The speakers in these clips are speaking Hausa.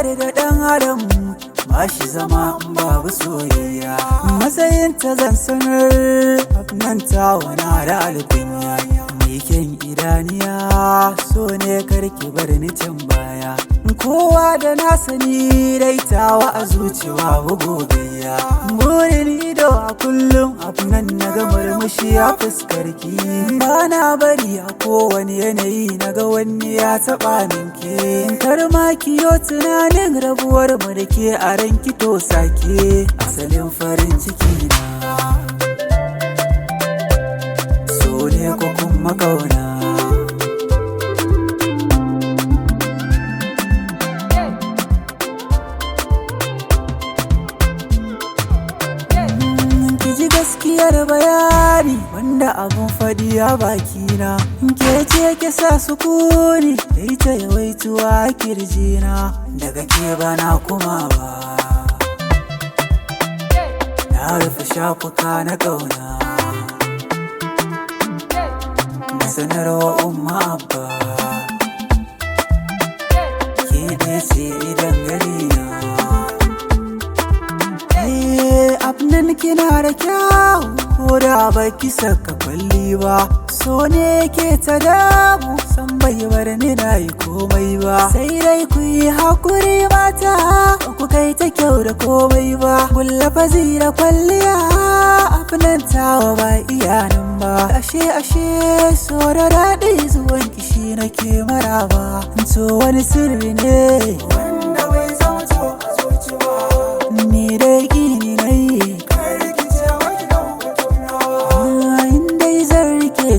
duniyar da ɗan adam ba shi zama in babu soyayya. Matsayinta zan sanar nan ta wana da alkunya. Mai kyan idaniya so ne karki bar ni can baya. Kowa da na sani daitawa a zuciya gogayya. Burin ido a kullum nan na ga murmushi a fuskarki. Ba na bari a kowane yanayi na ga wani ya taɓa ninki. Kar ma kiyo tunanin rabuwar mu da ke a ranki to sake asalin farin ciki na. So ne ko kuma kauna. Gaskiyar bayani wanda abun faɗi a bakina, ke ce ke sa sukuni da ita yawaituwa a kirjina. Daga ke bana kuma ba na rufe shafuka na ƙauna na sanarwa umma abba ke ne ce idan gari na. Abnan kina da kyau ko da baki saka kwalli ba. So ne ke ta damu san bai bar ni na yi komai ba. Sai dai ku yi hakuri mata ku kai ta kyau da komai ba. Kulla fazira kwalliya abnan tawa ba iyanan ba. Ashe so da daɗi zuwan kishi nake maraba. To wani sirri ne wanda bai zauto a zuci ba. Ni dai gini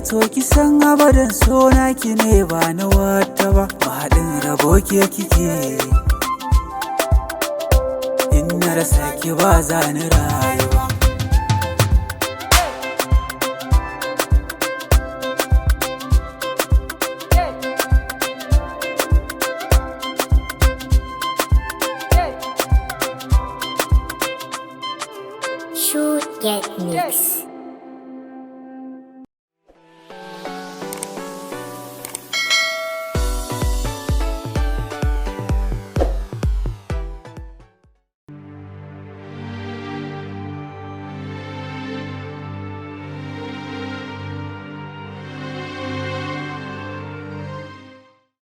to kisan abadan sona ki ne ba na wata ba. Mahaɗin rabo ke kike in na rasa ki ba za ni rayu.